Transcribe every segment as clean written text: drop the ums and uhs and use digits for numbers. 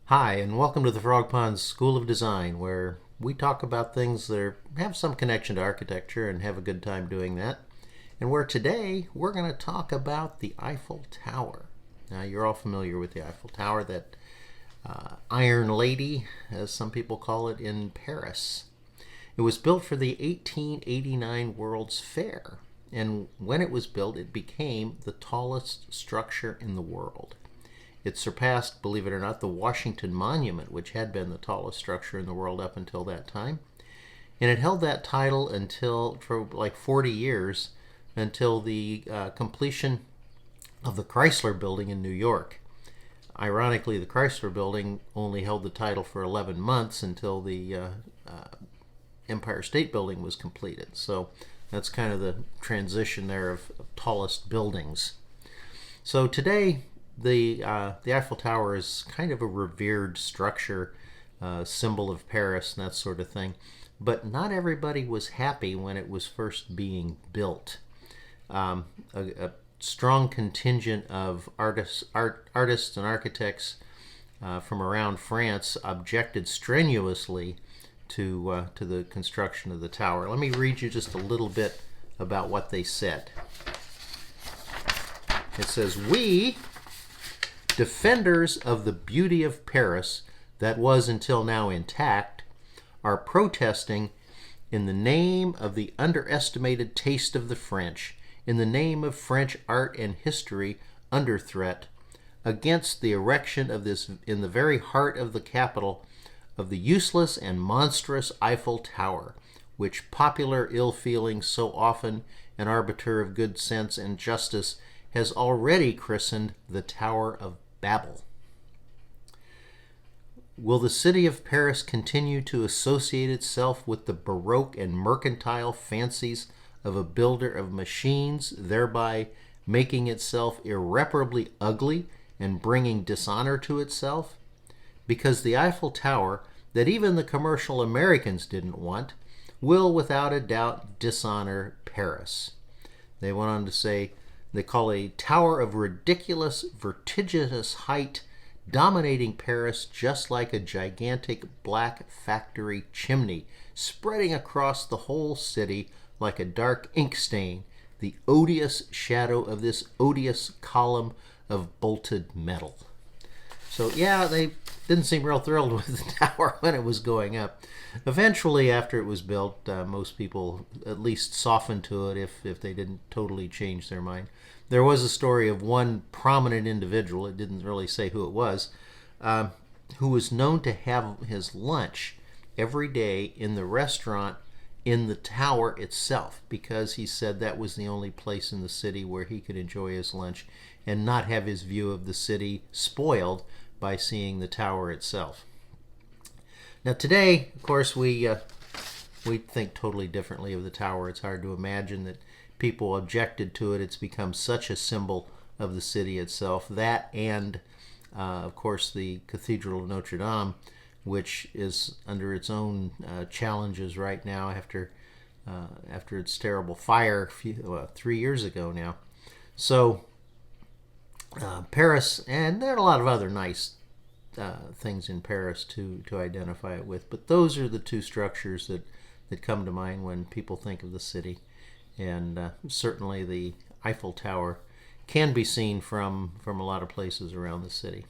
Hi, and welcome to the Frog Pond School of Design, where we talk about things that have some connection to architecture and have a good time doing that. And where today we're going to talk about the Eiffel Tower. Now, you're all familiar with the Eiffel Tower, that Iron Lady, as some people call it, in Paris. It was built for the 1889 World's Fair, and when it was built, it became the tallest structure in the world. It surpassed, believe it or not, the Washington Monument, which had been the tallest structure in the world up until that time. And it held that title for like 40 years, until the completion of the Chrysler Building in New York. Ironically, the Chrysler Building only held the title for 11 months until the Empire State Building was completed. So that's kind of the transition there of tallest buildings. So today, the Eiffel Tower is kind of a revered structure, symbol of Paris and that sort of thing. But not everybody was happy when it was first being built. A strong contingent of artists and architects from around France objected strenuously to the construction of the tower. Let me read you just a little bit about what they said. It says, "We, defenders of the beauty of Paris that was until now intact, are protesting in the name of the underestimated taste of the French, in the name of French art and history under threat, against the erection of this in the very heart of the capital of the useless and monstrous Eiffel Tower, which popular ill-feeling, so often an arbiter of good sense and justice, has already christened the Tower of Babel. Will the city of Paris continue to associate itself with the baroque and mercantile fancies of a builder of machines, thereby making itself irreparably ugly and bringing dishonor to itself? Because the Eiffel Tower, that even the commercial Americans didn't want, will without a doubt dishonor Paris." They went on to say, they call a tower of ridiculous, vertiginous height, dominating Paris just like a gigantic black factory chimney, spreading across the whole city like a dark ink stain, the odious shadow of this odious column of bolted metal. So yeah, they didn't seem real thrilled with the tower when it was going up. Eventually, after it was built, most people at least softened to it, if they didn't totally change their mind. There was a story of one prominent individual, it didn't really say who it was, who was known to have his lunch every day in the restaurant in the tower itself, because he said that was the only place in the city where he could enjoy his lunch and not have his view of the city spoiled by seeing the tower itself. Now today, of course, we think totally differently of the tower. It's hard to imagine that people objected to it. It's become such a symbol of the city itself. That and, of course, the Cathedral of Notre Dame, which is under its own challenges right now after its terrible fire 3 years ago now. So Paris, and there are a lot of other nice things in Paris to identify it with, but those are the two structures that come to mind when people think of the city. And certainly the Eiffel Tower can be seen from a lot of places around the city.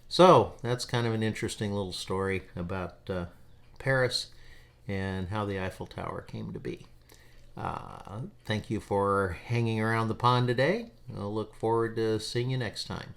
So that's kind of an interesting little story about Paris and how the Eiffel Tower came to be. Thank you for hanging around the pond today. I'll look forward to seeing you next time.